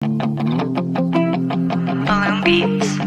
Balloon Beats.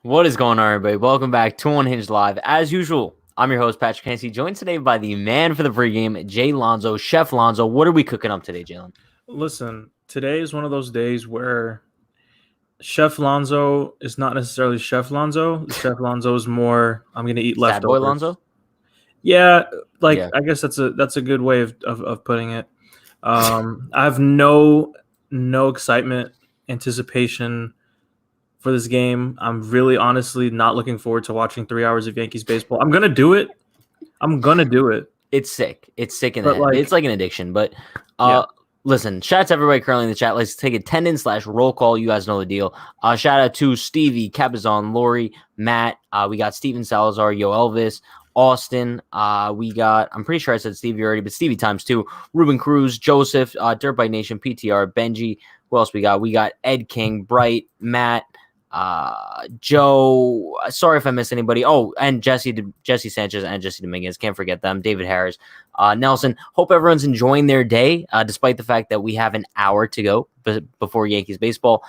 What is going on, everybody? Welcome back to Unhinged Live. As usual, I'm your host, Patrick Hennessy, joined today by the man for the pregame, Jay Lonzo, Chef Lonzo. What are we cooking up today, Jalen? Listen, today is one of those days where Chef Lonzo is not necessarily Chef Lonzo. Chef Lonzo is more, I'm going to eat Sad leftovers. boy Lonzo? Yeah, Yeah. I guess that's a good way of putting it. I have no excitement, anticipation for this game. I'm really honestly not looking forward to watching 3 hours of Yankees baseball. I'm gonna do it. It's sick. It's sick in the But, head. like- It's like an addiction. But Yeah. listen, shout out to everybody currently in the chat. Let's take attendance/roll call. You guys know the deal. Shout out to Stevie, Cabazon, Lori, Matt. We got Steven Salazar, Yo Elvis, Austin. We got, I'm pretty sure I said Stevie already, but Stevie times two. Ruben Cruz, Joseph, Dirt Bike Nation, PTR, Benji. Who else we got? We got Ed King, Bright, Matt, Joe. Sorry if I missed anybody. Oh, and Jesse Sanchez and Jesse Dominguez. Can't forget them. David Harris, Nelson. Hope everyone's enjoying their day, despite the fact that we have an hour to go before Yankees baseball.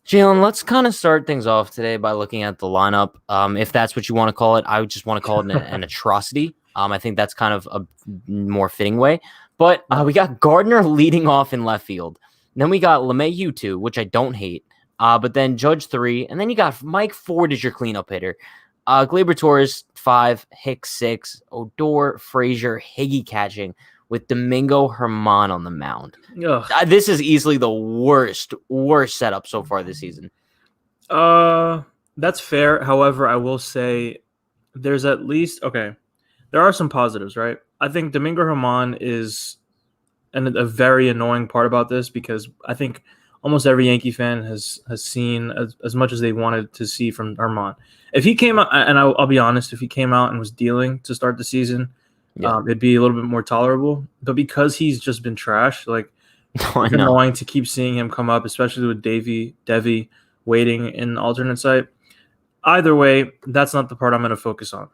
Jalen, let's kind of start things off today by looking at the lineup. If that's what you want to call it, I would just want to call it an atrocity. I think that's kind of a more fitting way. But we got Gardner leading off in left field. Then we got LeMahieu 2, which I don't hate. But then Judge 3, and then you got Mike Ford as your cleanup hitter. Gleyber Torres 5, Hicks 6, Odor, Frazier, Higgy catching with Domingo German on the mound. This is easily the worst setup so far this season. That's fair. However, I will say there's at least there are some positives, right? I think Domingo German is a very annoying part about this because I think almost every Yankee fan has seen as much as they wanted to see from German. If he came out, and I'll be honest, if he came out and was dealing to start the season, it'd be a little bit more tolerable. But because he's just been trash, it's annoying to keep seeing him come up, especially with Devi waiting in the alternate site. Either way, that's not the part I'm going to focus on.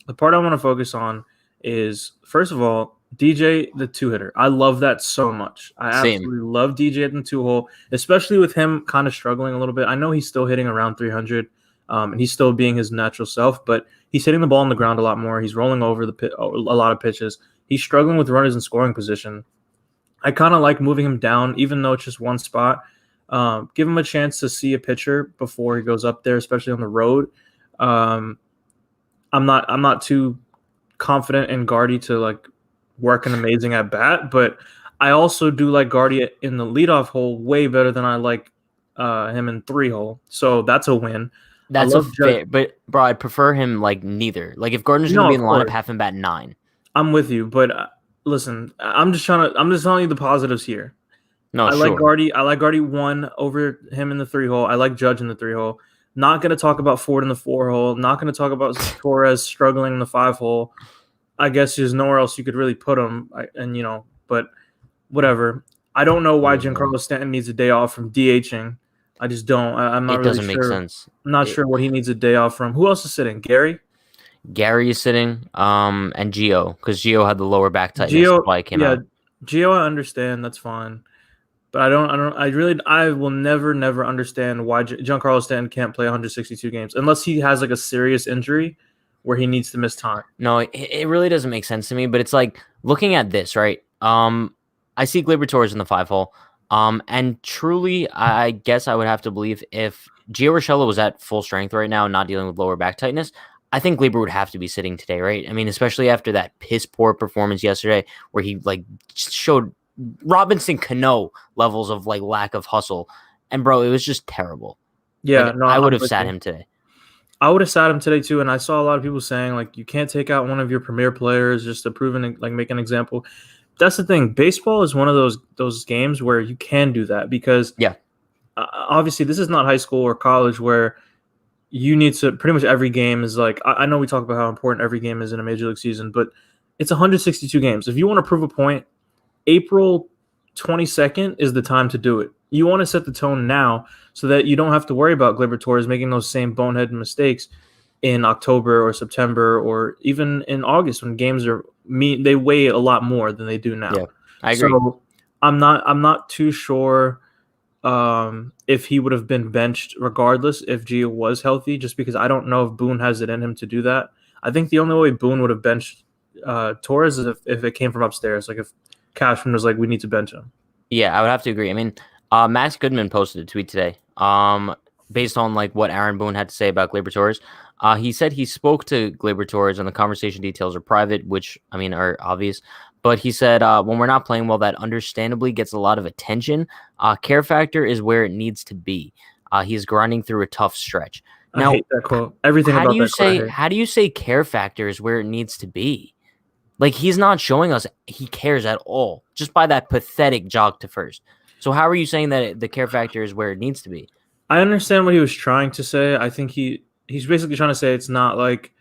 The part I want to focus on is, first of all, DJ, the two-hitter. I love that so much. I absolutely love DJ at the two-hole, especially with him kind of struggling a little bit. I know he's still hitting around 300, and he's still being his natural self, but he's hitting the ball on the ground a lot more. He's rolling over a lot of pitches. He's struggling with runners in scoring position. I kind of like moving him down, even though it's just one spot. Give him a chance to see a pitcher before he goes up there, especially on the road. I'm not too confident in Gardy to work an amazing at bat, but I also do like Gardy in the leadoff hole way better than I like him in 3-hole. So that's a win. That's a fair, but bro, I'd prefer him neither. If Gardner's gonna be in the lineup, have him bat 9. I'm with you, but listen, I'm just telling you the positives here. No, like Gardy. I like Gardy 1 over him in the 3-hole. I like Judge in the 3-hole. Not going to talk about Ford in the 4-hole. Not going to talk about Torres struggling in the 5-hole. I guess there's nowhere else you could really put him, but whatever. I don't know why Mhm. Giancarlo Stanton needs a day off from DHing. I just don't. I'm not It really doesn't make sure. sense. I'm not It, sure what he needs a day off from. Who else is sitting? Gary? Gary is sitting, and Gio, because Gio had the lower back tightness. That's Gio? why it came Yeah, out. Gio. I understand. That's fine. But I will never understand why Giancarlo Stanton can't play 162 games unless he has like a serious injury where he needs to miss time. No, it really doesn't make sense to me. But it's like looking at this, right? I see Gleyber Torres in the 5 hole. And truly, I guess I would have to believe if Gio Urshela was at full strength right now, not dealing with lower back tightness, I think Gleyber would have to be sitting today, right? I mean, especially after that piss poor performance yesterday, where he like showed Robinson Cano levels of like lack of hustle, and bro, it was just terrible. Yeah, Like no, I would I'm have with sat you. him today. I would have sat him today too, and I saw a lot of people saying like you can't take out one of your premier players just to prove and like make an example. That's the thing. Baseball is one of those games where you can do that because Yeah, obviously this is not high school or college where you need to pretty much every game is like I know we talk about how important every game is in a major league season, but it's 162 games. If you want to prove a point, April 22nd is the time to do it. You want to set the tone now so that you don't have to worry about Gleyber Torres making those same bonehead mistakes in October or September or even in August when games are they weigh a lot more than they do now. yeah, I agree. So I'm not too sure if he would have been benched regardless if Gio was healthy, just because I don't know if Boone has it in him to do that. I think the only way Boone would have benched Torres is if it came from upstairs, like if Cashman was like, we need to bench him. Yeah, I would have to agree. I mean, Max Goodman posted a tweet today. Based on like what Aaron Boone had to say about Gleyber Torres. He said he spoke to Gleyber Torres and the conversation details are private, which I mean are obvious. But he said when we're not playing well, that understandably gets a lot of attention. Care factor is where it needs to be. He's grinding through a tough stretch. I Now, hate that quote. Everything how do about you that quote I say hate. how do you say care factor is where it needs to be? Like he's not showing us he cares at all, just by that pathetic jog to first. So how are you saying that the care factor is where it needs to be? I understand what he was trying to say. I think he's basically trying to say it's not like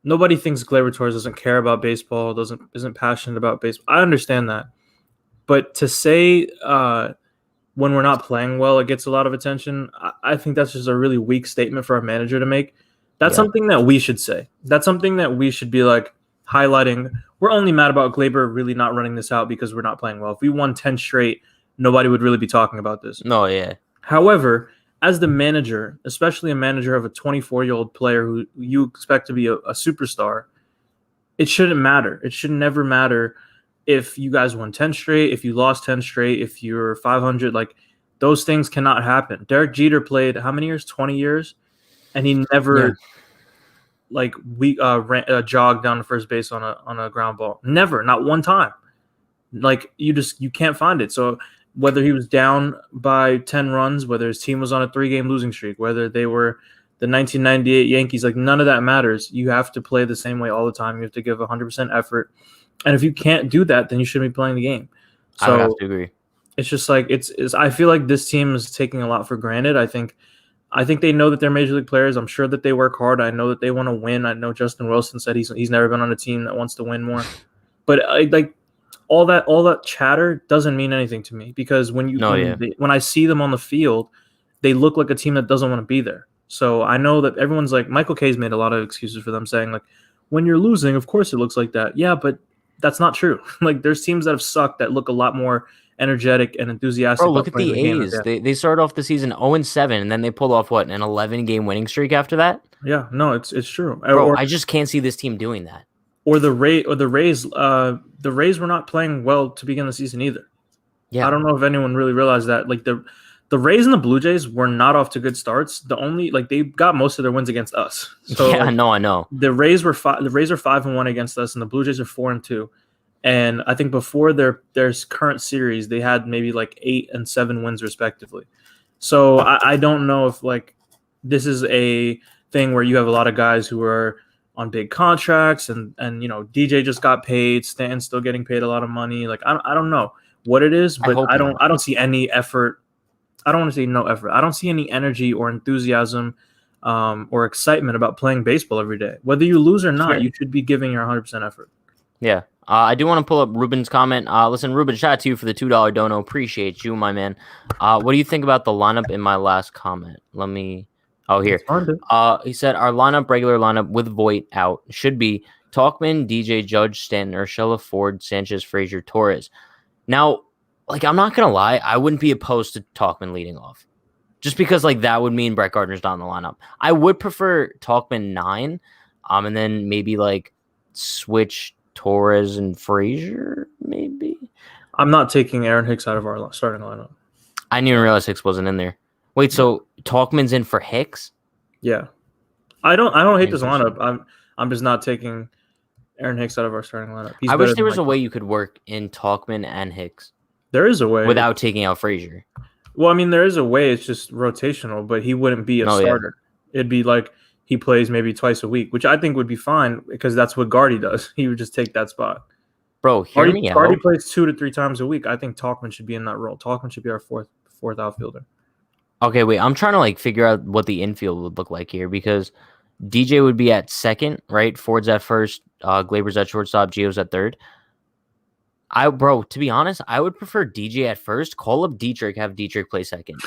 nobody thinks Gleyber Torres doesn't care about baseball, isn't passionate about baseball. I understand that. But to say when we're not playing well, it gets a lot of attention. I think that's just a really weak statement for our manager to make. That's Yeah. something that we should say. That's something that we should be like highlighting. We're only mad about Gleyber really not running this out because we're not playing well. If we won 10 straight, nobody would really be talking about this. No, yeah. However, as the manager, especially a manager of a 24-year-old player who you expect to be a superstar, it shouldn't matter. It should never matter if you guys won 10 straight, if you lost 10 straight, if you're 500. Like, those things cannot happen. Derek Jeter played how many years? 20 years? And he never jogged down to first base on a ground ball. Never, not one time. Like, you can't find it. So whether he was down by 10 runs, whether his team was on a 3-game losing streak, whether they were the 1998 Yankees, like none of that matters. You have to play the same way all the time. You have to give 100% effort. And if you can't do that, then you shouldn't be playing the game. I would have So to agree. it's just like it's I feel like this team is taking a lot for granted. I think they know that they're major league players. I'm sure that they work hard. I know that they want to win. I know Justin Wilson said he's never been on a team that wants to win more. But like all that chatter doesn't mean anything to me because when I see them on the field, they look like a team that doesn't want to be there. So I know that everyone's like Michael K's made a lot of excuses for them saying like when you're losing, of course it looks like that. Yeah, but that's not true. Like there's teams that have sucked that look a lot more energetic and enthusiastic. Bro, look about at the playing A's. game. They started off the season 0-7, and then they pulled off what, an 11-game winning streak after that? Yeah, no, it's true. Bro, I just can't see this team doing that. Or the Rays. The Rays were not playing well to begin the season either. Yeah. I don't know if anyone really realized that. Like the Rays and the Blue Jays were not off to good starts. They got most of their wins against us. So yeah, I know. The Rays are 5-1 against us, and the Blue Jays are 4-2. And I think before their current series, they had maybe like 8 and 7 wins respectively. So I don't know if like this is a thing where you have a lot of guys who are on big contracts and DJ just got paid, Stanton's still getting paid a lot of money. Like I don't know what it is, but I don't see any effort. I don't want to say no effort. I don't see any energy or enthusiasm or excitement about playing baseball every day. Whether you lose or not, you should be giving your 100% effort. Yeah, I do want to pull up Ruben's comment. Listen, Ruben, shout out to you for the $2 dono. Appreciate you, my man. What do you think about the lineup in my last comment? Let me. Oh, here. It's fun, dude. He said our regular lineup with Voit out should be Talkman, DJ, Judge, Stanton, Urshela, Ford, Sanchez, Frazier, Torres. Now, like, I'm not gonna lie, I wouldn't be opposed to Talkman leading off, just because like that would mean Brett Gardner's not in the lineup. I would prefer Talkman 9, and then maybe like switch Torres and Frazier, maybe. I'm not taking Aaron Hicks out of our starting lineup. I didn't even realize Hicks wasn't in there. Wait, so Talkman's in for Hicks? Yeah, I don't hate this lineup. I'm just not taking Aaron Hicks out of our starting lineup. I wish there was a way you could work in Talkman and Hicks. There is a way without taking out Frazier. Well, I mean, there is a way. It's just rotational, but he wouldn't be a starter. Yeah. It'd be like he plays maybe twice a week, which I think would be fine because that's what Gardy does. He would just take that spot. Bro, me out. Gardy plays 2 to 3 times a week. I think Talkman should be in that role. Talkman should be our fourth outfielder. Okay, wait. I'm trying to like figure out what the infield would look like here because DJ would be at second, right? Ford's at first, Glaber's at shortstop, Gio's at third. To be honest, I would prefer DJ at first. Call up Dietrich, have Dietrich play second.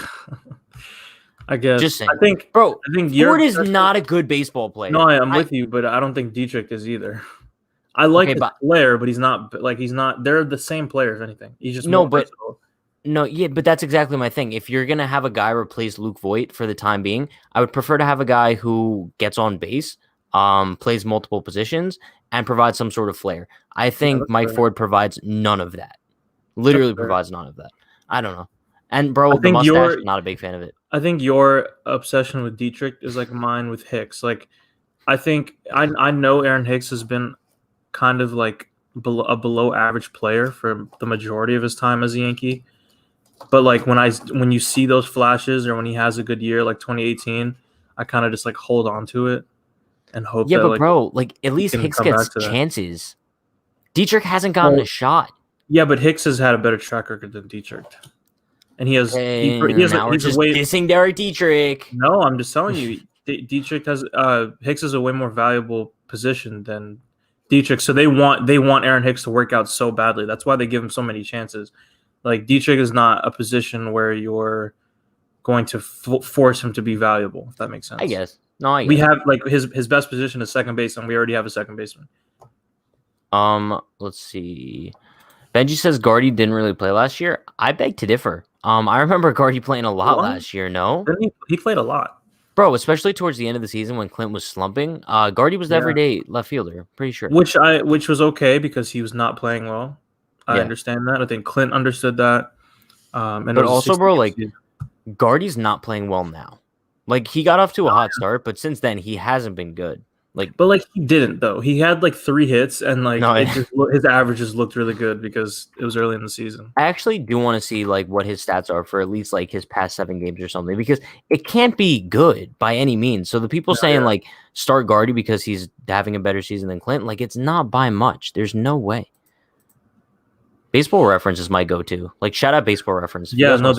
I guess. Just saying. I think Ford is not a good baseball player. No, I'm with you, but I don't think Dietrich is either. I like his player, but he's not. They're the same player, if anything. He's just versatile. But that's exactly my thing. If you're gonna have a guy replace Luke Voit for the time being, I would prefer to have a guy who gets on base, plays multiple positions, and provides some sort of flair. I think Mike Ford provides none of that. Literally provides none of that. I don't know. And bro, the mustache, not a big fan of it. I think your obsession with Dietrich is like mine with Hicks. Like, I think I know Aaron Hicks has been kind of like a below average player for the majority of his time as a Yankee. But like when you see those flashes or when he has a good year like 2018, I kind of just like hold on to it and hope. Yeah, but bro, like at least Hicks gets chances. Dietrich hasn't gotten a shot. Yeah, but Hicks has had a better track record than Dietrich, and he has. Dissing Derek Dietrich. No, I'm just telling you, Dietrich has. Hicks is a way more valuable position than Dietrich, so they want Aaron Hicks to work out so badly. That's why they give him so many chances. Like Dietrich is not a position where you're going to force him to be valuable. If that makes sense. I guess. No, we have like his best position is second base, and we already have a second baseman. Let's see. Benji says Gardy didn't really play last year. I beg to differ. I remember Gardy playing a lot last year. No, he played a lot, bro. Especially towards the end of the season when Clint was slumping. Gardy was the everyday left fielder. Pretty sure. Which was okay because he was not playing well. I understand that. I think Clint understood that. But also, bro, like Gardy's not playing well now. Like he got off to a hot start, but since then he hasn't been good. But he didn't though. He had like 3 hits, and his averages looked really good because it was early in the season. I actually do want to see like what his stats are for at least like his past 7 games or something because it can't be good by any means. So the people saying like start Gardy because he's having a better season than Clint, like it's not by much. There's no way. Baseball Reference is my go-to. Like shout out Baseball Reference. Yeah, no,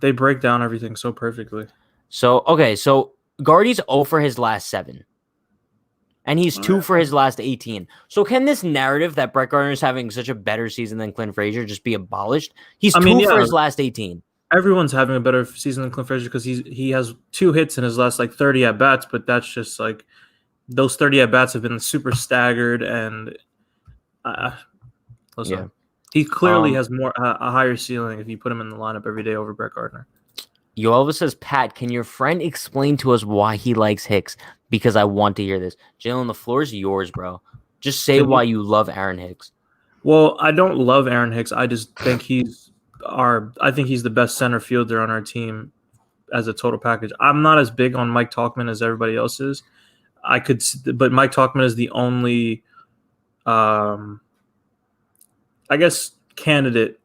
they break down everything so perfectly. So Gardy's 0 for his last 7. And he's 2 for his last 18. So can this narrative that Brett Gardner is having such a better season than Clint Frazier just be abolished? He's 2 for his last 18. Everyone's having a better season than Clint Frazier because he has 2 hits in his last like 30 at bats, but that's just like those 30 at bats have been super staggered and he clearly has a higher ceiling if you put him in the lineup every day over Brett Gardner. Yoelva says, Pat, can your friend explain to us why he likes Hicks? Because I want to hear this. Jalen, the floor is yours, bro. Just say why you love Aaron Hicks. Well, I don't love Aaron Hicks. I just think he's the best center fielder on our team as a total package. I'm not as big on Mike Tauchman as everybody else is. But Mike Tauchman is the only, I guess, candidate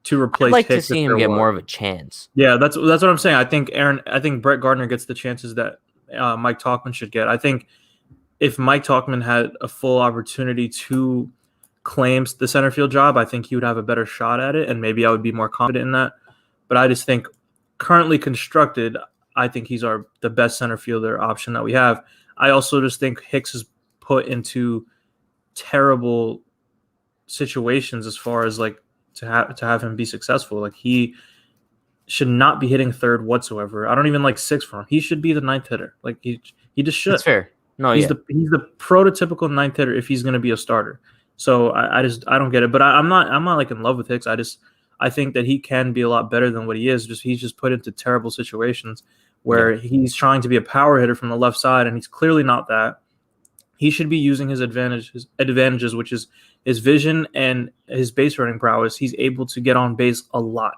to replace. I'd like Hicks to see him get more of a chance. Yeah, that's what I'm saying. I think Brett Gardner gets the chances that Mike Tauchman should get. I think if Mike Tauchman had a full opportunity to claim the center field job, I think he would have a better shot at it, and maybe I would be more confident in that. But I just think currently constructed, I think he's the best center fielder option that we have. I also just think Hicks is put into terrible situations as far as like to have him be successful. Like he should not be hitting third whatsoever. I don't even like sixth for him. He should be the ninth hitter. Like he just should. That's fair. No, he's the prototypical ninth hitter if he's going to be a starter. So I don't get it. But I'm not like in love with Hicks. I think that he can be a lot better than what he is. He's just put into terrible situations where he's trying to be a power hitter from the left side, and he's clearly not that. He should be using his advantages, which is his vision and his base running prowess. He's able to get on base a lot.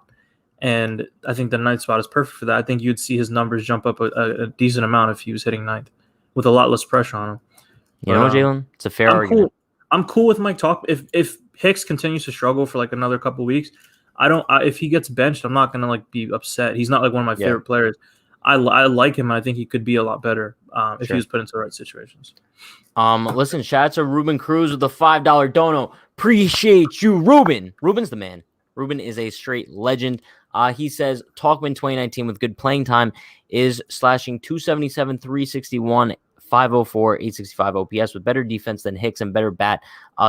And I think the ninth spot is perfect for that. I think you'd see his numbers jump up a decent amount if he was hitting ninth with a lot less pressure on him. You know, Jalen, it's a fair argument. Cool. I'm cool with Mike Tauchman. If Hicks continues to struggle for like another couple of weeks, if he gets benched, I'm not gonna like be upset. He's not like one of my favorite players. I like him. I think he could be a lot better if he was put into the right situations. Listen, shout out to Ruben Cruz with the $5 dono. Appreciate you, Ruben. Ruben's the man. Ruben is a straight legend. He says Tauchman 2019 with good playing time is slashing 277, 361, 504, 865 OPS with better defense than Hicks and better bat,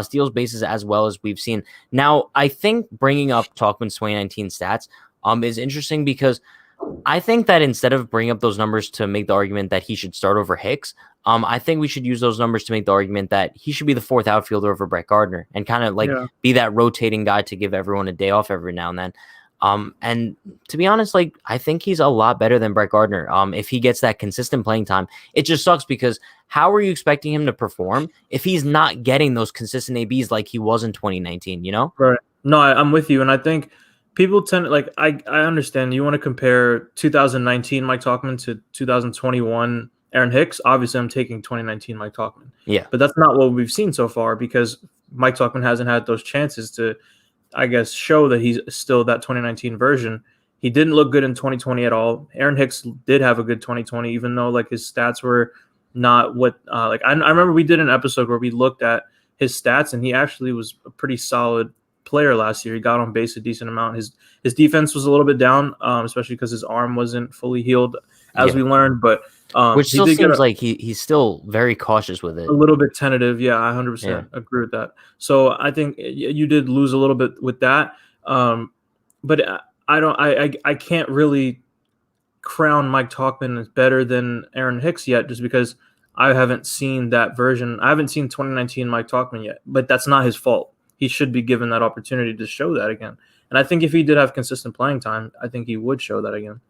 steals bases as well as we've seen. Now, I think bringing up Tauchman's 2019 stats is interesting because I think that instead of bringing up those numbers to make the argument that he should start over Hicks, I think we should use those numbers to make the argument that he should be the fourth outfielder over Brett Gardner and kind of like be that rotating guy to give everyone a day off every now and then. And to be honest, like I think he's a lot better than Brett Gardner. If he gets that consistent playing time, it just sucks because how are you expecting him to perform if he's not getting those consistent ABs like he was in 2019, you know? Right. No, I'm with you. And I think people tend to, like, I understand you want to compare 2019 Mike Tauchman to 2021 Aaron Hicks. Obviously, I'm taking 2019 Mike Tauchman. Yeah. But that's not what we've seen so far because Mike Tauchman hasn't had those chances to, I guess, show that he's still that 2019 version. He didn't look good in 2020 at all. Aaron Hicks did have a good 2020, even though like his stats were not what like I remember we did an episode where we looked at his stats and he actually was a pretty solid player last year. He got on base a decent amount. His defense was a little bit down, especially because his arm wasn't fully healed, as we learned. But which still seems like he's still very cautious with it. A little bit tentative. Yeah, I 100% agree with that. So I think you did lose a little bit with that. But I can't really crown Mike Tauchman as better than Aaron Hicks yet, just because I haven't seen that version. I haven't seen 2019 Mike Tauchman yet, but that's not his fault. He should be given that opportunity to show that again. And I think if he did have consistent playing time, I think he would show that again.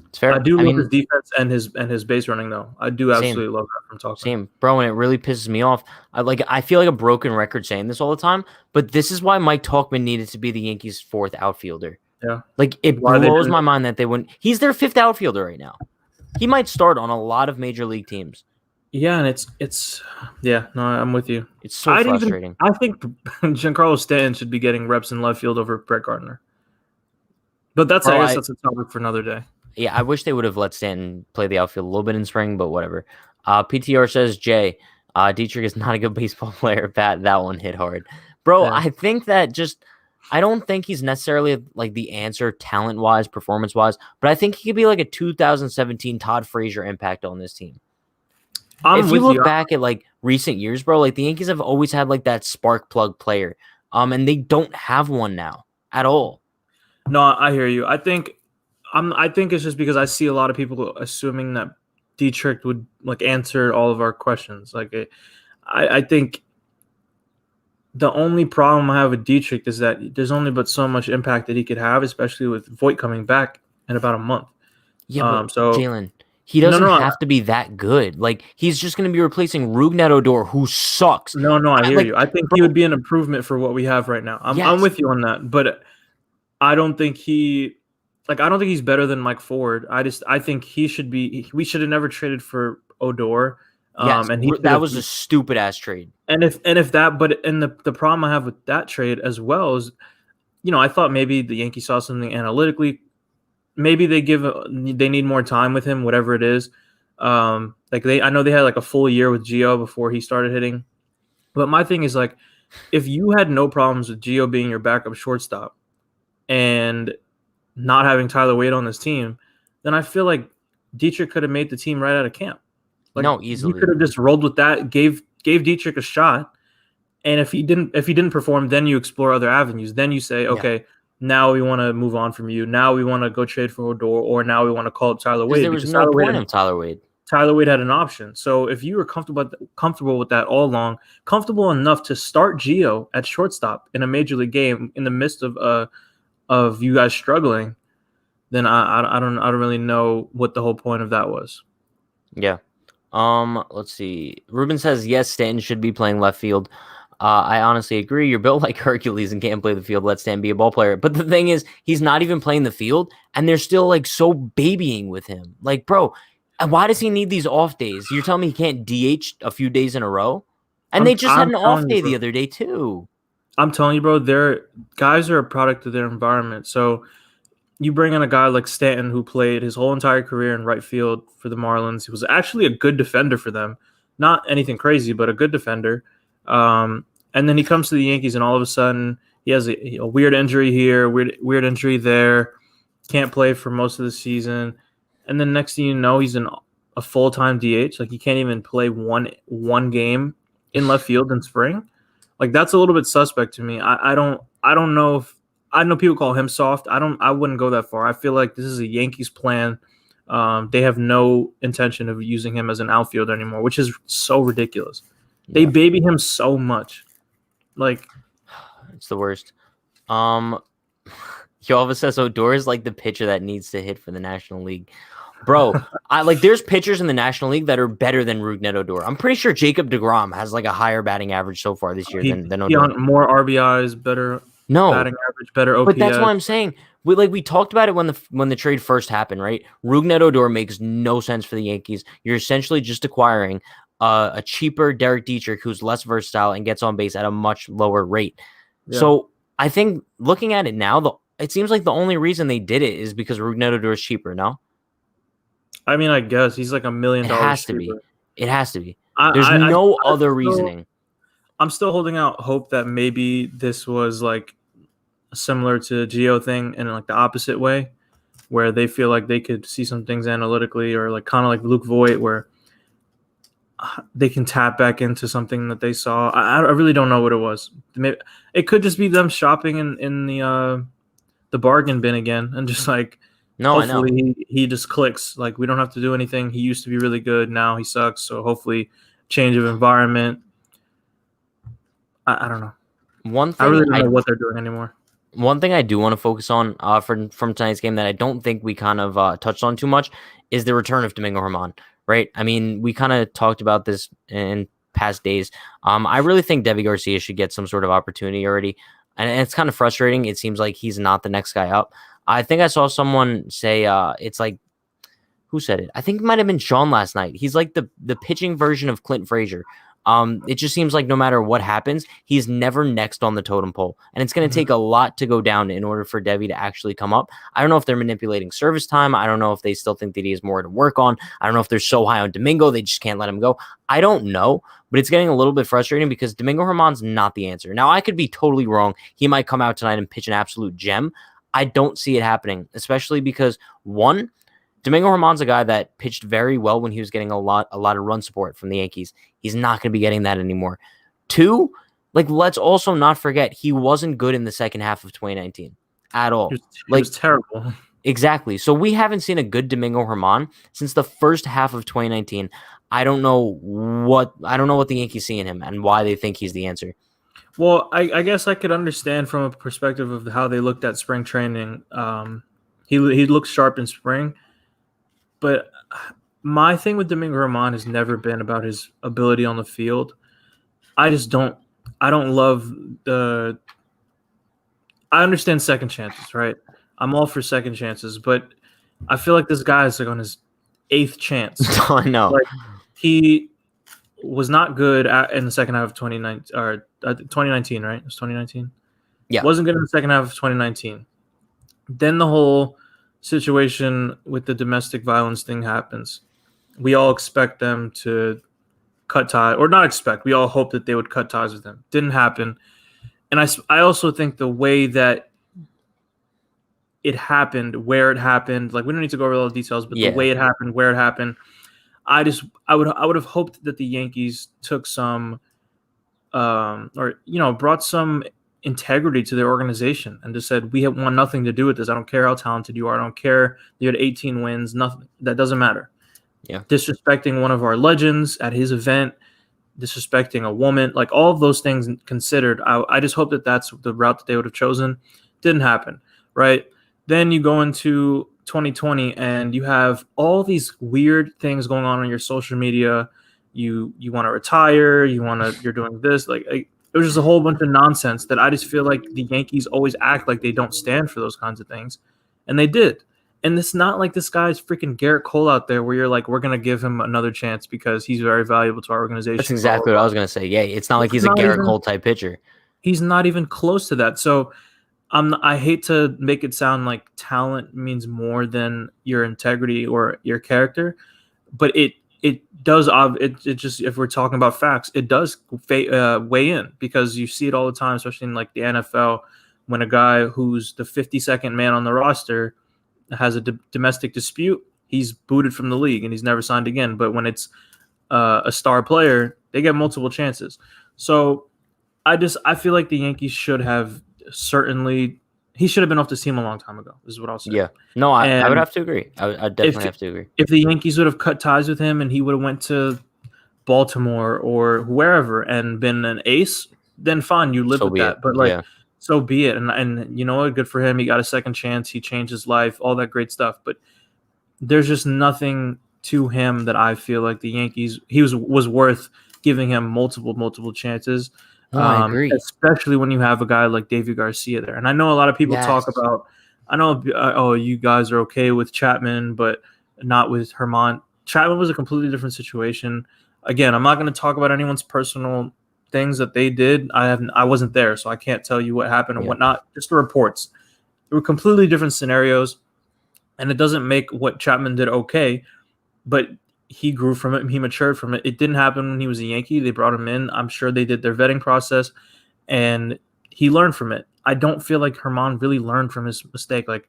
It's fair. I do love his defense and his base running, though. I do absolutely love that from Tauchman. Same, bro, and it really pisses me off. I feel like a broken record saying this all the time, but this is why Mike Tauchman needed to be the Yankees' fourth outfielder. Yeah, like it blows my mind that they wouldn't. He's their fifth outfielder right now. He might start on a lot of major league teams. Yeah, and it's no, I'm with you. It's so frustrating. I think Giancarlo Stanton should be getting reps in left field over Brett Gardner. But I guess that's a topic for another day. Yeah, I wish they would have let Stanton play the outfield a little bit in spring, but whatever. PTR says, Jay, Dietrich is not a good baseball player. That one hit hard. Bro, yeah. I think that I don't think he's necessarily like the answer talent-wise, performance-wise, but I think he could be like a 2017 Todd Frazier impact on this team. If you look back at like recent years, bro, like the Yankees have always had like that spark plug player, and they don't have one now at all. No, I hear you. I think it's just because I see a lot of people assuming that Dietrich would like answer all of our questions. Like, I think the only problem I have with Dietrich is that there's only but so much impact that he could have, especially with Voit coming back in about a month. Yeah, so Jalen, he doesn't have to be that good. Like, he's just going to be replacing Rougned Odor, who sucks. No, I hear you. I think he would be an improvement for what we have right now. I'm with you on that, but I don't think he's better than Mike Ford. I think he should be. We should have never traded for Odor. Yes, and that was a stupid ass trade. And the problem I have with that trade as well is, I thought maybe the Yankees saw something analytically. Maybe they need more time with him, whatever it is. I know they had like a full year with Gio before he started hitting. But my thing is, like, if you had no problems with Gio being your backup shortstop and not having Tyler Wade on this team, then I feel like Dietrich could have made the team right out of camp. Like, no, easily. You could have just rolled with that, gave Dietrich a shot, And if he didn't perform, then you explore other avenues. Then you say, Yeah. okay, now we want to move on from you. Now we want to go trade for Odor, or now we want to call up Tyler Because Wade there was because no point of Tyler Wade. Tyler Wade had an option. So if you were comfortable with that all along, comfortable enough to start Gio at shortstop in a major league game in the midst of you guys struggling, then I don't really know what the whole point of that was. Yeah. Let's see. Ruben says yes, Stanton should be playing left field. I honestly agree. You're built like Hercules and can't play the field. Let Stanton be a ball player. But the thing is, he's not even playing the field, and they're still like so babying with him. Like, bro, why does he need these off days? You're telling me he can't DH a few days in a row? And they just had an off day the other day too. I'm telling you, bro, their guys are a product of their environment. So you bring in a guy like Stanton who played his whole entire career in right field for the Marlins. He was actually a good defender for them. Not anything crazy, but a good defender. And then he comes to the Yankees, and all of a sudden he has a weird injury here, weird injury there. Can't play for most of the season. And then next thing you know, he's in a full-time DH. Like he can't even play one game in left field in spring. Like that's a little bit suspect to me. I don't know if I know people call him soft. I wouldn't go that far. I feel like this is a Yankees plan. They have no intention of using him as an outfielder anymore, which is so ridiculous. They baby him so much. Like it's the worst. Yalva says Odor is like the pitcher that needs to hit for the National League. Bro, there's pitchers in the National League that are better than Rougned Odor. I'm pretty sure Jacob deGrom has like a higher batting average so far this year than Odor. More RBIs, better batting average, better OPS. But that's what I'm saying. We talked about it when the trade first happened, right? Rougned Odor makes no sense for the Yankees. You're essentially just acquiring a cheaper Derek Dietrich who's less versatile and gets on base at a much lower rate. Yeah. So I think looking at it now, it seems like the only reason they did it is because Rougned Odor is cheaper, no? I mean, I guess he's like $1 million. It has to be. It has to be. There's no other reasoning. I'm still holding out hope that maybe this was like similar to Gio thing in like the opposite way, where they feel like they could see some things analytically, or like kind of like Luke Voigt, where they can tap back into something that they saw. I really don't know what it was. Maybe it could just be them shopping in the bargain bin again, and just like hopefully he just clicks. Like we don't have to do anything. He used to be really good. Now he sucks. So hopefully change of environment. I don't know. I really don't know what they're doing anymore. One thing I do want to focus on from tonight's game that I don't think we kind of touched on too much is the return of Domingo German, right? I mean, we kind of talked about this in past days. I really think Deivi Garcia should get some sort of opportunity already, and it's kind of frustrating. It seems like he's not the next guy up. I think I saw someone say it's like, who said it? I think it might have been Sean last night. He's like the pitching version of Clint Frazier. It just seems like no matter what happens, he's never next on the totem pole. And it's going to take a lot to go down in order for Deivi to actually come up. I don't know if they're manipulating service time. I don't know if they still think that he has more to work on. I don't know if they're so high on Domingo, they just can't let him go. I don't know, but it's getting a little bit frustrating because Domingo German's not the answer. Now, I could be totally wrong. He might come out tonight and pitch an absolute gem. I don't see it happening, especially because, one, Domingo German's a guy that pitched very well when he was getting a lot of run support from the Yankees. He's not going to be getting that anymore. Two, let's also not forget he wasn't good in the second half of 2019 at all. He was terrible. Exactly. So we haven't seen a good Domingo German since the first half of 2019. I don't know what the Yankees see in him and why they think he's the answer. Well, I guess I could understand from a perspective of how they looked at spring training. He looked sharp in spring. But my thing with Domingo German has never been about his ability on the field. I don't love I understand second chances, right? I'm all for second chances, but I feel like this guy is like on his 8th chance. I know. Like he was not good in the second half of 2019, right? It was 2019? Yeah. Wasn't good in the second half of 2019. Then the whole situation with the domestic violence thing happens. We all expect them to cut ties, or not expect. We all hope that they would cut ties with them. Didn't happen. And I also think the way that it happened, where it happened, like we don't need to go over all the details, but the way it happened, where it happened, I would have hoped that the Yankees took some or brought some integrity to their organization and just said, we have want nothing to do with this. I don't care how talented you are. I don't care you had 18 wins. Nothing. That doesn't matter. Yeah. Disrespecting one of our legends at his event, disrespecting a woman, like all of those things considered, I just hope that that's the route that they would have chosen. Didn't happen, right? Then you go into 2020 and you have all these weird things going on your social media. You want to retire, you're doing this, like it was just a whole bunch of nonsense that I just feel like the Yankees always act like they don't stand for those kinds of things, and they did. And it's not like this guy's freaking Garrett Cole out there where you're like, we're going to give him another chance because he's very valuable to our organization. That's exactly what I was going to say. Yeah, it's not like he's a Garrett Cole type pitcher. He's not even close to that. So I hate to make it sound like talent means more than your integrity or your character, but it does. It just, if we're talking about facts, it does weigh in, because you see it all the time, especially in like the NFL, when a guy who's the 52nd man on the roster has a domestic dispute, he's booted from the league and he's never signed again. But when it's a star player, they get multiple chances. So I feel like the Yankees should have he should have been off the team a long time ago. This is what I'll say. Yeah, no, I would have to agree. I definitely have to agree. If the Yankees would have cut ties with him and he would have went to Baltimore or wherever and been an ace, then fine, you live with that. But like. Yeah. So be it. And you know what? Good for him. He got a second chance. He changed his life, all that great stuff. But there's just nothing to him that I feel like the Yankees, he was worth giving him multiple chances. I agree. Especially when you have a guy like David Garcia there. And I know a lot of people talk about, you guys are okay with Chapman, but not with German. Chapman was a completely different situation. Again, I'm not going to talk about anyone's personal things that they did. I wasn't there, so I can't tell you what happened and whatnot. Just the reports. They were completely different scenarios, and it doesn't make what Chapman did okay, but he grew from it and he matured from it. It didn't happen when he was a Yankee. They brought him in. I'm sure they did their vetting process, and he learned from it. I don't feel like German really learned from his mistake. Like,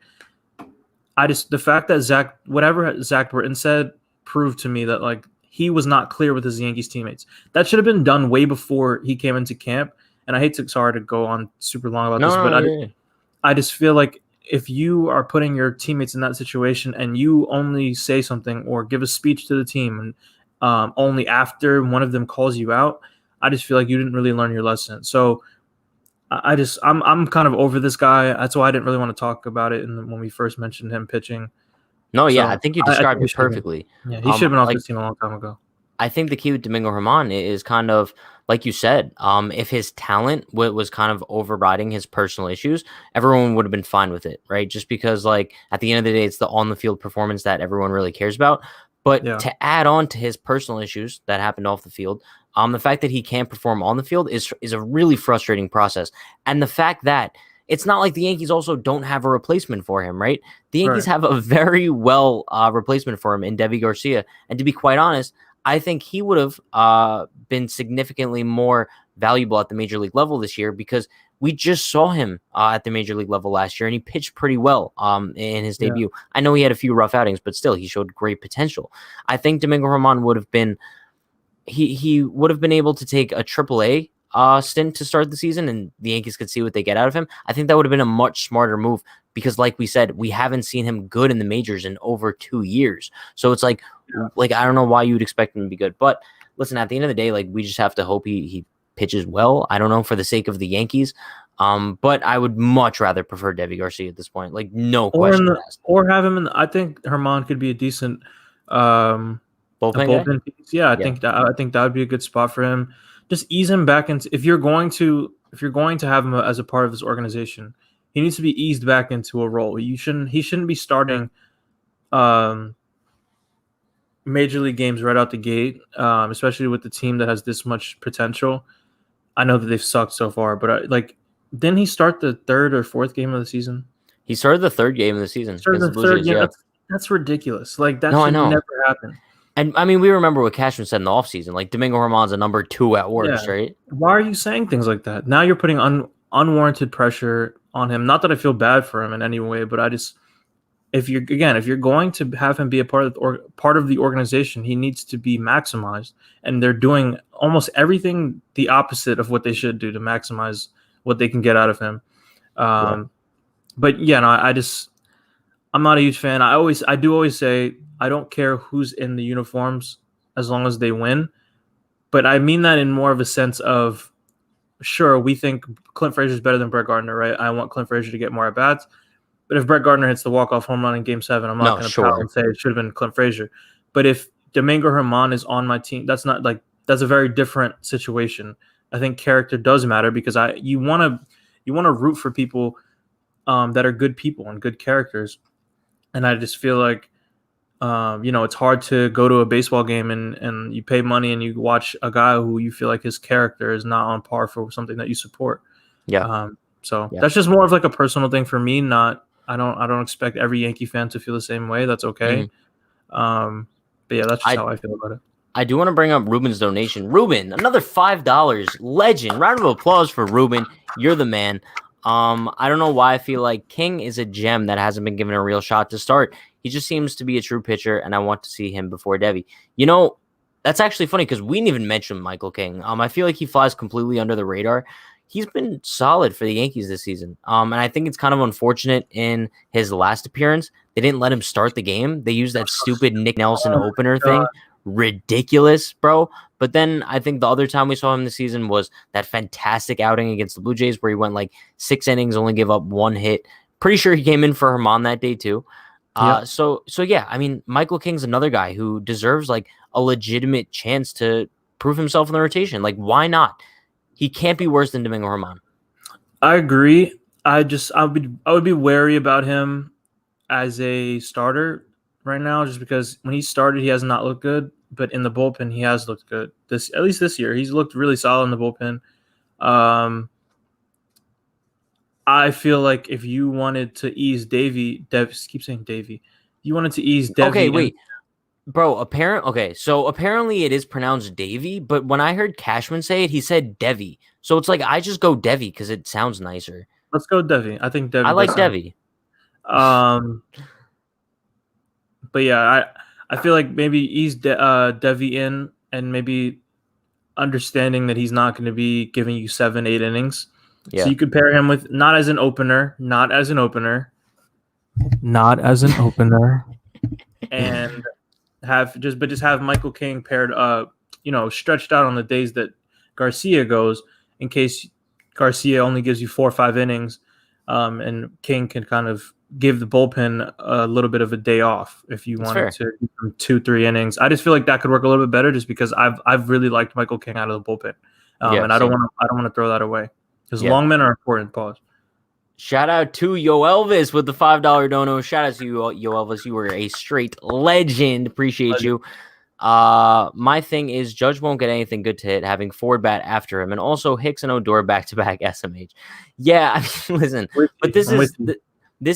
the fact that whatever Zach Britton said proved to me that, like, he was not clear with his Yankees teammates. That should have been done way before he came into camp. And I hate to, sorry to go on super long about this, but I just feel like if you are putting your teammates in that situation and you only say something or give a speech to the team and only after one of them calls you out, I just feel like you didn't really learn your lesson. So I'm kind of over this guy. That's why I didn't really want to talk about it when we first mentioned him pitching. No, yeah, I think you described it perfectly. Yeah, he should have been off the team a long time ago. I think the key with Domingo German is kind of, like you said, if his talent was kind of overriding his personal issues, everyone would have been fine with it, right? Just because, like, at the end of the day, it's the on-the-field performance that everyone really cares about. But to add on to his personal issues that happened off the field, the fact that he can't perform on the field is a really frustrating process. And the fact that it's not like the Yankees also don't have a replacement for him, right? The Yankees have a very well replacement for him in Deivi Garcia. And to be quite honest, I think he would have been significantly more valuable at the major league level this year, because we just saw him at the major league level last year, and he pitched pretty well in his debut. I know he had a few rough outings, but still, he showed great potential. I think Domingo German would have been he would have been able to take a AAA stint to start the season, and the Yankees could see what they get out of him. I think that would have been a much smarter move, because, like we said, we haven't seen him good in the majors in over 2 years. So it's like I don't know why you would expect him to be good. But listen, at the end of the day, like, we just have to hope he pitches well. I don't know, for the sake of the Yankees. But I would much rather prefer Deivi Garcia at this point. Like, no question asked. Or have him in. I think German could be a decent bullpen piece. Yeah, I think that would be a good spot for him. Just ease him back into, if you're going to have him as a part of this organization, he needs to be eased back into a role. He shouldn't be starting major league games right out the gate, especially with the team that has this much potential. I know that they've sucked so far, but didn't he start the third or fourth game of the season? He started the third game of the season. Started the third game. That's ridiculous. Like, that should never happen. And I mean, we remember what Cashman said in the offseason. Like, Domingo German's a number 2 at worst, right? Why are you saying things like that? Now you're putting unwarranted pressure on him. Not that I feel bad for him in any way, but if you're going to have him be a part of the organization, he needs to be maximized. And they're doing almost everything the opposite of what they should do to maximize what they can get out of him. But yeah, no, I'm not a huge fan. I do always say I don't care who's in the uniforms as long as they win. But I mean that in more of a sense of, sure, we think Clint Frazier is better than Brett Gardner, right? I want Clint Frazier to get more at bats. But if Brett Gardner hits the walk-off home run in Game 7, I'm not going to pout and say it should have been Clint Frazier. But if Domingo German is on my team, that's a very different situation. I think character does matter because you want to root for people that are good people and good characters. And I just feel like it's hard to go to a baseball game and you pay money and you watch a guy who you feel like his character is not on par for something that you support. That's just more of like a personal thing for me. I don't expect every Yankee fan to feel the same way. That's okay. But yeah, that's just how I feel about it. I do want to bring up Ruben's donation. Ruben, another $5. Legend. Round of applause for Ruben. You're the man. I don't know why I feel like King is a gem that hasn't been given a real shot to start. He just seems to be a true pitcher, and I want to see him before Devi. That's actually funny because we didn't even mention Michael King. I feel like he flies completely under the radar. He's been solid for the Yankees this season. And I think it's kind of unfortunate in his last appearance. They didn't let him start the game. They used that stupid Nick Nelson opener thing. Ridiculous, bro. But then I think the other time we saw him this season was that fantastic outing against the Blue Jays where he went like 6 innings, only gave up 1 hit. Pretty sure he came in for Herman that day too. So yeah, Michael King's another guy who deserves like a legitimate chance to prove himself in the rotation. Like, why not? He can't be worse than Domingo German. I agree. I would be wary about him as a starter right now, just because when he started, he has not looked good, but in the bullpen, he has looked good. At least this year, he's looked really solid in the bullpen. I feel like if you wanted to ease keep saying Davey. You wanted to ease Devi. Okay, wait. Bro, apparently it is pronounced Davy, but when I heard Cashman say it, he said Devi. So it's like I just go Devi because it sounds nicer. Let's go Devi. I think Devi. I like Devi. But yeah, I feel like maybe ease Devi in and maybe understanding that he's not going to be giving you 7-8 innings. Yeah. So you could pair him with not as an opener, and have Michael King paired stretched out on the days that Garcia goes, in case Garcia only gives you 4 or 5 innings, and King can kind of give the bullpen a little bit of a day off if you wanted to give them 2-3 innings. I just feel like that could work a little bit better just because I've really liked Michael King out of the bullpen. And I don't want to throw that away. Because long men are important. Pause. Shout out to Yo Elvis with the $5 dono. Shout out to you, Yo Elvis. You were a straight legend. Appreciate you. My thing is Judge won't get anything good to hit, having Ford bat after him, and also Hicks and Odor back-to-back SMH. Yeah, listen, but this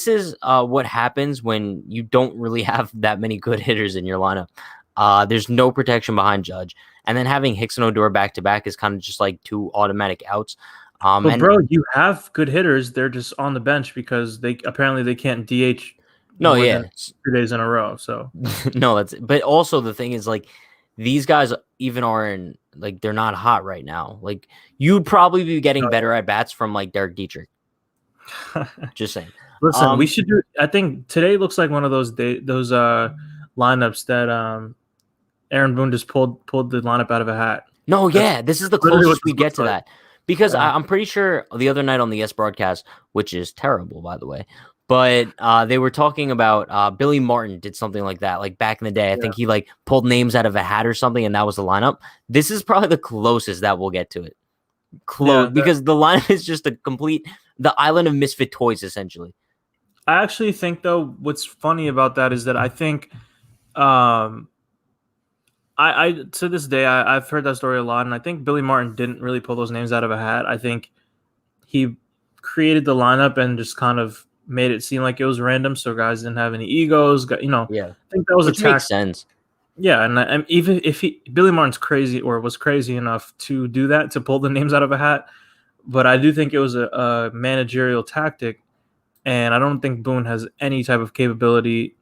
is what happens when you don't really have that many good hitters in your lineup. There's no protection behind Judge, and then having Hicks and Odor back-to-back is kind of just like 2 automatic outs. But bro, you have good hitters. They're just on the bench because they can't DH. 2 days in a row. So no, but also the thing is like these guys even are they're not hot right now. Like you'd probably be getting better at bats from like Derek Dietrich. Just saying. Listen, we should do. I think today looks like one of those lineups that Aaron Boone just pulled the lineup out of a hat. No, yeah, this is the closest we get to that. Because I'm pretty sure the other night on the Yes broadcast, which is terrible, by the way, but they were talking about Billy Martin did something like that, like back in the day. I think he like pulled names out of a hat or something, and that was the lineup. This is probably the closest that we'll get to it. Because the lineup is just the island of misfit toys, essentially. I actually think, though, what's funny about that is that I think I to this day, I've heard that story a lot, and I think Billy Martin didn't really pull those names out of a hat. I think he created the lineup and just kind of made it seem like it was random, so guys didn't have any egos. I think that was Which makes sense. Yeah, and even if Billy Martin's crazy or was crazy enough to do that, to pull the names out of a hat, but I do think it was a managerial tactic, and I don't think Boone has any type of capability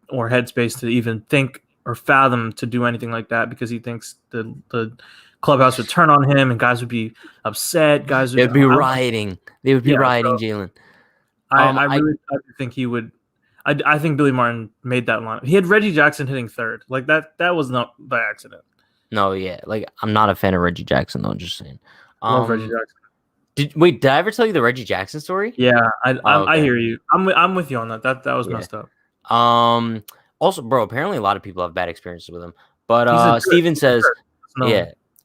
or headspace to even think or fathom to do anything like that because he thinks the clubhouse would turn on him, and guys would be upset. Guys would They'd be rioting. They would be rioting, Jalen. I really think he would. I think Billy Martin made that line. He had Reggie Jackson hitting third. Like that was not by accident. No, yeah. Like, I'm not a fan of Reggie Jackson, though. Just saying. Love Reggie Jackson. Did I ever tell you the Reggie Jackson story? Yeah, I hear you. I'm with you on that. That was messed up. Also, bro, apparently a lot of people have bad experiences with him. But Steven says,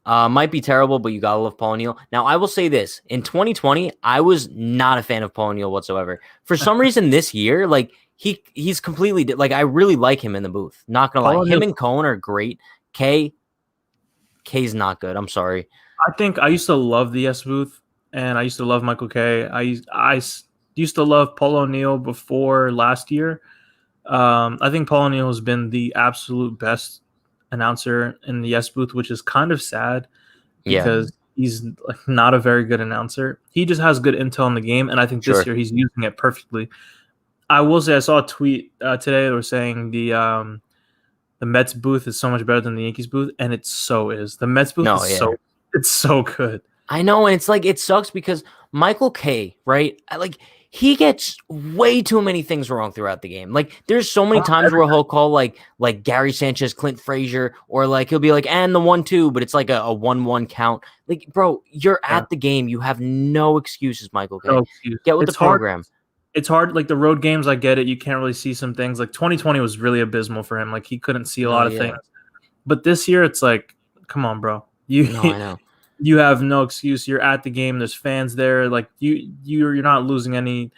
might be terrible, but you gotta love Paul O'Neill. Now, I will say this: in 2020, I was not a fan of Paul O'Neill whatsoever. For some reason, this year, like he's completely like I really like him in the booth. Not gonna lie, him and Cohen are great. K's not good. I'm sorry. I think I used to love the S booth, and I used to love Michael K. I used to love Paul O'Neill before last year. I think Paul O'Neill has been the absolute best announcer in the S booth, which is kind of sad because he's like not a very good announcer. He just has good intel in the game, and I think this year he's using it perfectly. I will say I saw a tweet today that was saying the Mets booth is so much better than the Yankees booth, and it so is. The Mets booth it's so good. I know, and it's like it sucks because Michael K, right? He gets way too many things wrong throughout the game. Like, there's so many times where he'll call like Gary Sanchez, Clint Frazier, or like he'll be like, and the 1-2, but it's like a 1-1 count. Like, bro, you're at the game. You have no excuses, Michael K. Get with the program. It's hard. Like the road games, I get it. You can't really see some things. Like 2020 was really abysmal for him. Like he couldn't see a lot of things. But this year, it's like, come on, bro. I know. You have no excuse. You're at the game. There's fans there. Like you're not losing any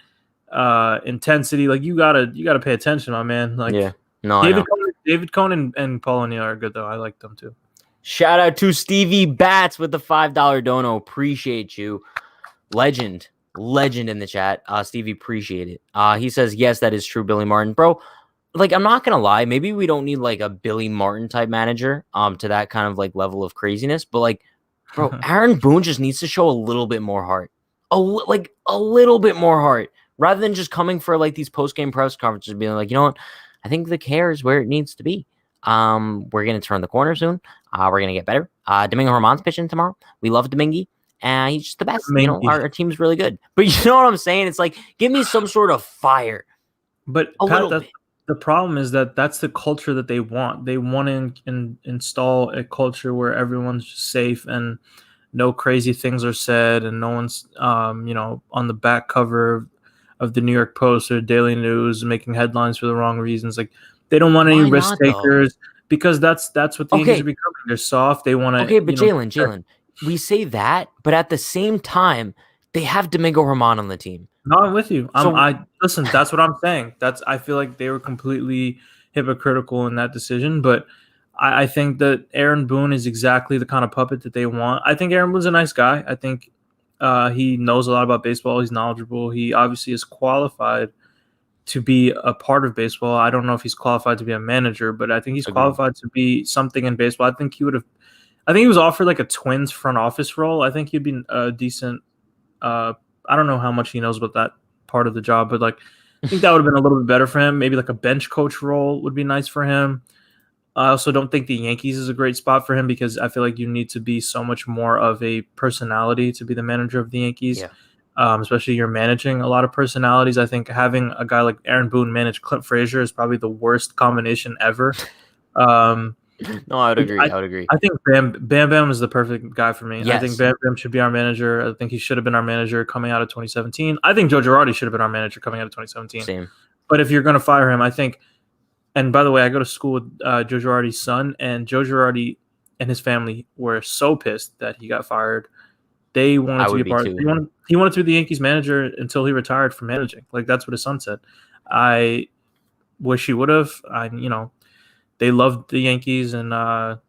intensity. Like you gotta pay attention, my man. Like David Cohn and Paul O'Neill are good though. I like them too. Shout out to Stevie Bats with the $5 dono. Appreciate you, legend in the chat. Stevie, appreciate it. He says yes, that is true, Billy Martin, bro. Like, I'm not gonna lie, maybe we don't need like a Billy Martin type manager to that kind of like level of craziness, but like, bro, Aaron Boone just needs to show a little bit more heart. A little bit more heart. Rather than just coming for like these post-game press conferences and being like, you know what, I think the care is where it needs to be. We're gonna turn the corner soon. We're gonna get better. Domingo German's pitching tomorrow. We love Domingo. He's just the best. You know, our team's really good. But you know what I'm saying? It's like, give me some sort of fire. But Pat, the problem is that that's the culture that they want. They want to install a culture where everyone's safe and no crazy things are said, and no one's, on the back cover of the New York Post or Daily News making headlines for the wrong reasons. Like they don't want any risk takers because that's what the Yankees are becoming. They're soft. They want to. Okay, but Jalen, we say that, but at the same time, they have Domingo German on the team. No, I'm with you. Listen. That's what I'm saying. I feel like they were completely hypocritical in that decision. But I think that Aaron Boone is exactly the kind of puppet that they want. I think Aaron Boone's a nice guy. I think he knows a lot about baseball. He's knowledgeable. He obviously is qualified to be a part of baseball. I don't know if he's qualified to be a manager, but I think he's qualified to be something in baseball. I think he was offered like a Twins front office role. I think he'd be a decent. I don't know how much he knows about that part of the job, but like I think that would have been a little bit better for him. Maybe like a bench coach role would be nice for him. I also don't think the Yankees is a great spot for him because I feel like you need to be so much more of a personality to be the manager of the Yankees. Yeah. Especially you're managing a lot of personalities. I think having a guy like Aaron Boone manage Clint Frazier is probably the worst combination ever. No, I would agree. I think Bam Bam is the perfect guy for me. Yes. I think Bam Bam should be our manager. I think he should have been our manager coming out of 2017. I think Joe Girardi should have been our manager coming out of 2017. Same. But if you're going to fire him, I think – and by the way, I go to school with Joe Girardi's son, and Joe Girardi and his family were so pissed that he got fired. They wanted to be a part of it. He wanted to be the Yankees manager until he retired from managing. Like, that's what his son said. I wish he would have. They loved the Yankees, but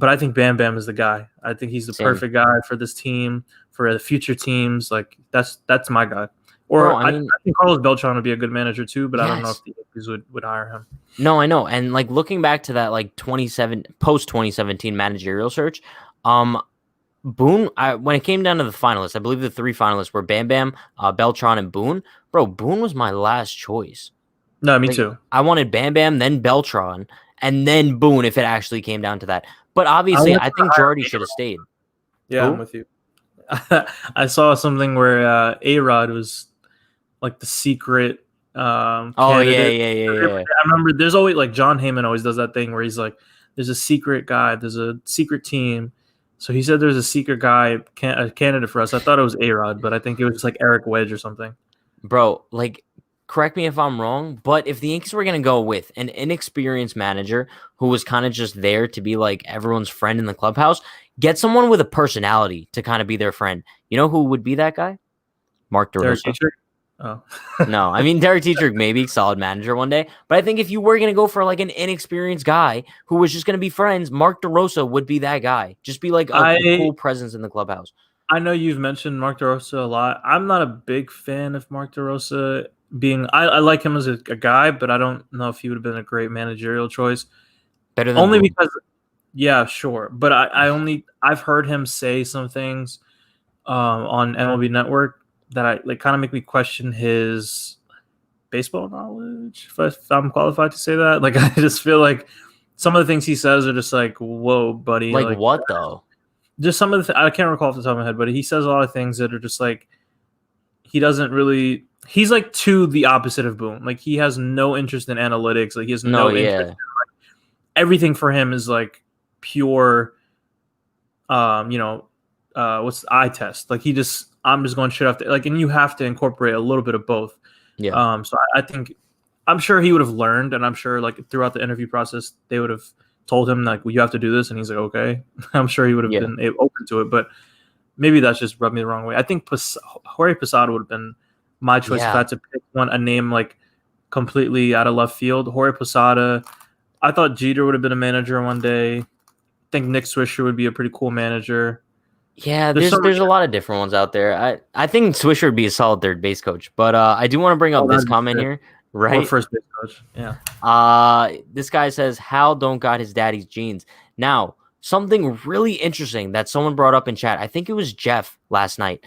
I think Bam Bam is the guy. I think he's the perfect guy for this team, for the future teams. Like that's my guy. Or I think Carlos Beltran would be a good manager too, but I don't know if the Yankees would hire him. No, I know. And like looking back to that like post 2017 managerial search, Boone. When it came down to the finalists, I believe the three finalists were Bam Bam, Beltran, and Boone. Bro, Boone was my last choice. No, me too. I wanted Bam Bam, then Beltran. And then Boone, if it actually came down to that. But obviously, want I to think hire Girardi should have stayed. Yeah, Who? I'm with you. I saw something where A-Rod was like the secret Oh yeah, candidate. yeah, yeah, yeah. I remember there's always like John Heyman always does that thing where he's like, there's a secret guy, there's a secret team. So he said there's a secret guy, a candidate for us. I thought it was A-Rod, but I think it was like Eric Wedge or something. Bro, like, correct me if I'm wrong, but if the Yankees were going to go with an inexperienced manager who was kind of just there to be like everyone's friend in the clubhouse, get someone with a personality to kind of be their friend. You know who would be that guy? Mark Derek DeRosa. Dietrich? Oh. No, I mean, Derek Dietrich maybe solid manager one day, but I think if you were going to go for like an inexperienced guy who was just going to be friends, Mark DeRosa would be that guy. Just be like a cool presence in the clubhouse. I know you've mentioned Mark DeRosa a lot. I'm not a big fan of Mark DeRosa being. I like him as a guy, but I don't know if he would have been a great managerial choice. Better than Only Boone. because, yeah, sure. But I've heard him say some things on MLB Network that I like kind of make me question his baseball knowledge. If I'm qualified to say that, like I just feel like some of the things he says are just like, whoa, buddy. Like what though? Just some of the I can't recall off the top of my head, but he says a lot of things that are just like he doesn't really. He's like the opposite of Boone. Like he has no interest in analytics. Like he has no interest. In, like, everything for him is like pure. What's the eye test? Like I'm just going shit off. Like, and you have to incorporate a little bit of both. Yeah. So I think I'm sure he would have learned, and I'm sure like throughout the interview process they would have told him like, well, you have to do this, and he's like, okay. I'm sure he would have been open to it, but maybe that's just rubbed me the wrong way. I think Jorge Posada would have been my choice if I had to pick a name like completely out of left field. Jorge Posada. I thought Jeter would have been a manager one day. I think Nick Swisher would be a pretty cool manager. Yeah, there's a lot of different ones out there. I think Swisher would be a solid third base coach, but I do want to bring up this comment here. Right, or first base coach. Yeah. This guy says Hal don't got his daddy's genes. Now, something really interesting that someone brought up in chat. I think it was Jeff last night.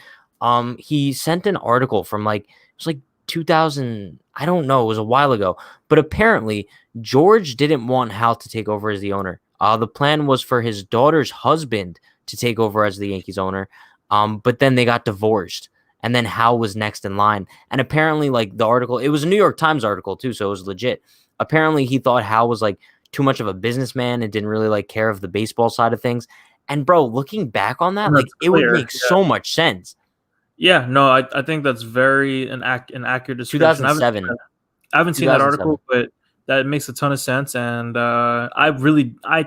He sent an article from it was like 2000. I don't know. It was a while ago, but apparently George didn't want Hal to take over as the owner. The plan was for his daughter's husband to take over as the Yankees owner, but then they got divorced. And then Hal was next in line. And apparently, like the article, it was a New York Times article too, so it was legit. Apparently, he thought Hal was like too much of a businessman and didn't really like care of the baseball side of things. And bro, looking back on that, like it would make so much sense. Yeah, no, I think that's very an accurate description. 2007. I haven't seen that article, but that makes a ton of sense. And I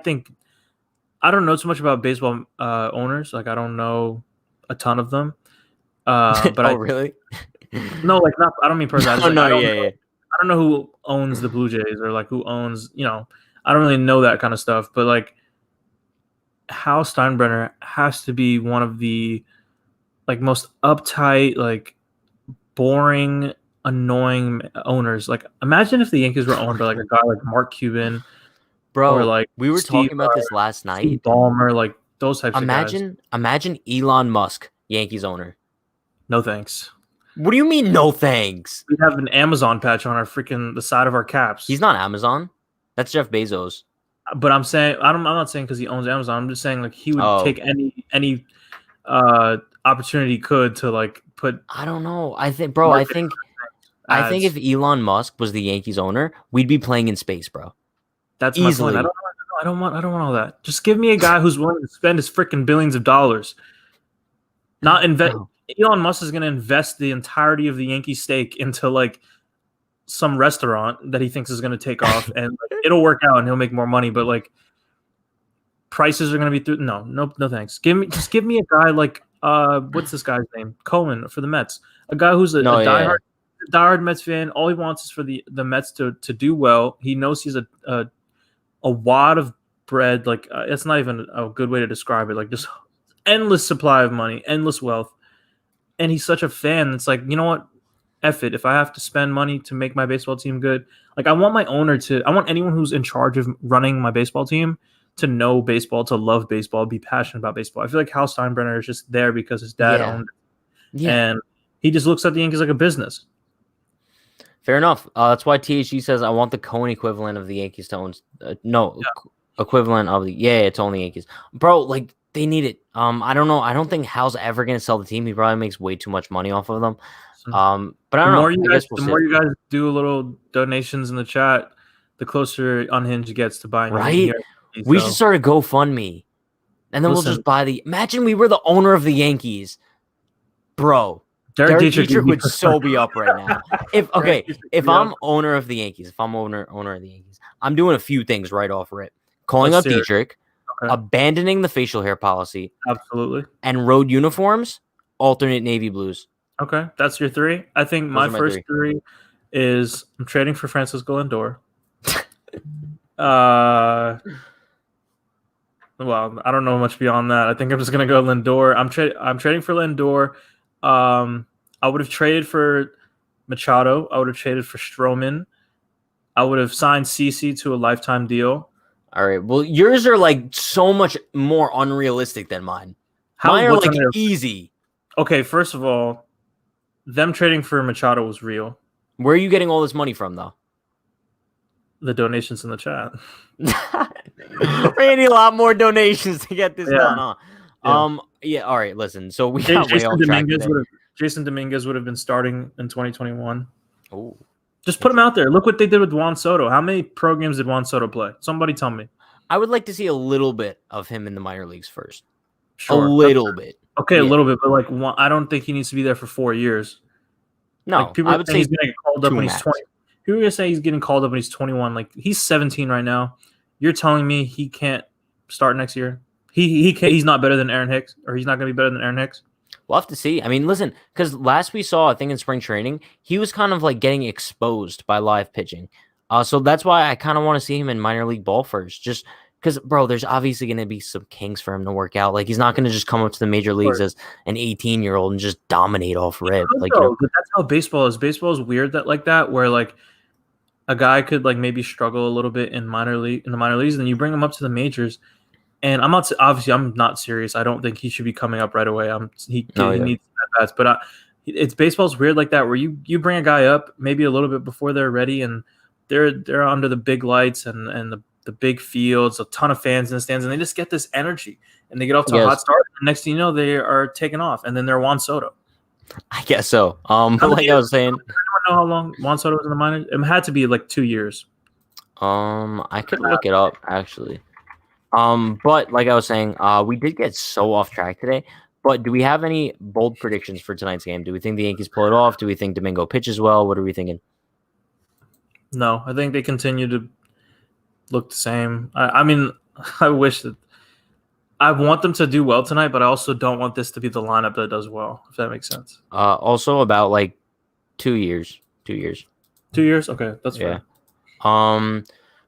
think I don't know too much about baseball owners. Like I don't know a ton of them. But really? No, like not. I don't mean personally. I don't know who owns the Blue Jays or like who owns. I don't really know that kind of stuff. But like, Hal Steinbrenner has to be one of the like most uptight, like boring, annoying owners. Like, imagine if the Yankees were owned by like a guy like Mark Cuban, bro. or like we were talking about this last night. Steve Ballmer, like those types of guys. Imagine Elon Musk, Yankees owner. No thanks. What do you mean, no thanks? We have an Amazon patch on the side of our caps. He's not Amazon. That's Jeff Bezos. But I'm saying I'm not saying because he owns Amazon. I'm just saying like he would take any opportunity he could to like put. I don't know. I think if Elon Musk was the Yankees owner, we'd be playing in space, bro. That's easily. My point. I don't want all that. Just give me a guy who's willing to spend his freaking billions of dollars. Not invest. Oh. Elon Musk is going to invest the entirety of the Yankee stake into like some restaurant that he thinks is going to take off, and like, it'll work out, and he'll make more money. But like, prices are going to be through. No, thanks. Give me a guy like what's this guy's name? Cohen for the Mets. A guy who's a diehard Mets fan. All he wants is for the Mets to do well. He knows he's a wad of bread. Like it's not even a good way to describe it. Like just endless supply of money, endless wealth. And he's such a fan. It's like, you know what? F it. If I have to spend money to make my baseball team good, like I want anyone who's in charge of running my baseball team to know baseball, to love baseball, be passionate about baseball. I feel like Hal Steinbrenner is just there because his dad owned it. Yeah. And he just looks at the Yankees like a business. Fair enough. That's why THG says I want the Cohen equivalent of the Yankees to own. equivalent of it's only Yankees, bro. Like they need it. I don't know. I don't think Hal's ever gonna sell the team. He probably makes way too much money off of them. But I don't know. I guess we'll see. The more you guys do a little donations in the chat, the closer Unhinged gets to buying. Right. We should start a GoFundMe, and then we'll just buy the. Imagine we were the owner of the Yankees, bro. Derek Dietrich would so be up right now. If I'm owner of the Yankees, owner of the Yankees, I'm doing a few things right off rip. Calling up Dietrich, abandoning the facial hair policy, absolutely, and road uniforms, alternate navy blues. Okay, that's your 3. I think my first three is I'm trading for Francisco Lindor. Well, I don't know much beyond that. I think I'm just gonna go Lindor. I'm trading for Lindor. I would have traded for Machado. I would have traded for Stroman. I would have signed CC to a lifetime deal. All right. Well, yours are like so much more unrealistic than mine. Mine are like easy. Okay, first of all, them trading for Machado was real. Where are you getting all this money from, though? The donations in the chat. We need a lot more donations to get this done, huh? Yeah. All right. Listen. So we got Jason Dominguez would have been starting in 2021. Oh, just put him out there. Look what they did with Juan Soto. How many pro games did Juan Soto play? Somebody tell me. I would like to see a little bit of him in the minor leagues first. Sure. A little bit. Okay, a little bit, but like I don't think he needs to be there for 4 years. No, like, people I would say he's getting called up when he's 20. People are gonna say he's getting called up when he's 21. Like he's 17 right now. You're telling me he can't start next year? He can't, he's not better than Aaron Hicks, or he's not going to be better than Aaron Hicks? We'll have to see. I mean, listen, because last we saw, I think in spring training, he was kind of like getting exposed by live pitching. So that's why I kind of want to see him in minor league ball first. Just because, bro, there's obviously going to be some kinks for him to work out. Like he's not going to just come up to the major leagues as an 18-year-old and just dominate off rip. Like that's how baseball is. Baseball is weird that where like a guy could like maybe struggle a little bit in the minor leagues, and then you bring him up to the majors. And I'm not serious. I don't think he should be coming up right away. He needs at-bats, but it's baseball's weird like that, where you bring a guy up maybe a little bit before they're ready, and they're under the big lights and the big fields, a ton of fans in the stands, and they just get this energy, and they get off to a hot start. And next thing you know, they are taking off, and then they're Juan Soto. I guess so. Like I was saying, I don't know how long Juan Soto was in the minors. It had to be like 2 years. I could look it up actually. But like I was saying, we did get so off track today. But do we have any bold predictions for tonight's game? Do we think the Yankees pull it off? Do we think Domingo pitches well? What are we thinking? No, I think they continue to look the same. I mean, I wish that I want them to do well tonight, but I also don't want this to be the lineup that does well, if that makes sense. Also about like 2 years. 2 years. 2 years? Okay, that's fair.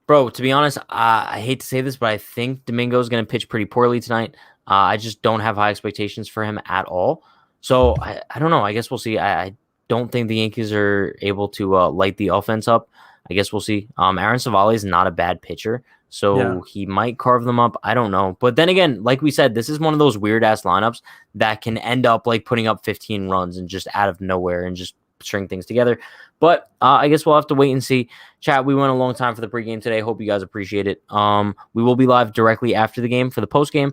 Bro, to be honest, I hate to say this, but I think Domingo's going to pitch pretty poorly tonight. I just don't have high expectations for him at all. So I don't know. I guess we'll see. I don't think the Yankees are able to light the offense up. I guess we'll see. Aaron Savali is not a bad pitcher, so he might carve them up. I don't know. But then again, like we said, this is one of those weird-ass lineups that can end up like putting up 15 runs and just out of nowhere and just string things together. But I guess we'll have to wait and see. Chat, we went a long time for the pregame today. Hope you guys appreciate it. We will be live directly after the game for the postgame.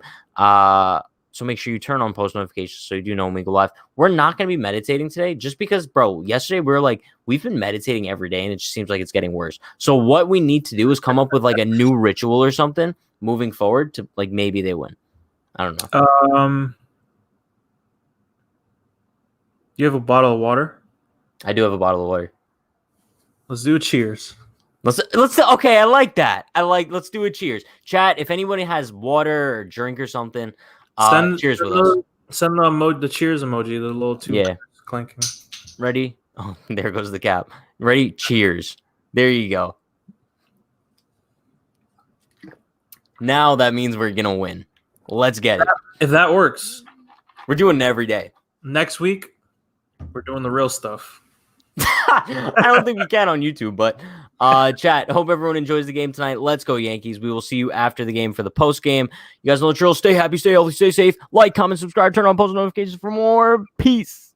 So make sure you turn on post notifications so you do know when we go live. We're not going to be meditating today just because, bro, yesterday we were like, we've been meditating every day and it just seems like it's getting worse. So what we need to do is come up with like a new ritual or something moving forward to like maybe they win. I don't know. You have a bottle of water? I do have a bottle of water. Let's do a cheers. Okay, I like that. Let's do a cheers. Chat, if anybody has water or drink or something, cheers with us. Send the cheers emoji, the little two clinking. Ready? Oh, there goes the cap. Ready? Cheers. There you go. Now that means we're going to win. Let's get it. If that works. We're doing it every day. Next week, we're doing the real stuff. I don't think we can on YouTube, but chat, hope everyone enjoys the game tonight. Let's go Yankees. We will see you after the game for the post game. You guys know the drill. Stay happy, stay healthy, stay safe. Like, comment, subscribe, turn on post notifications for more. Peace.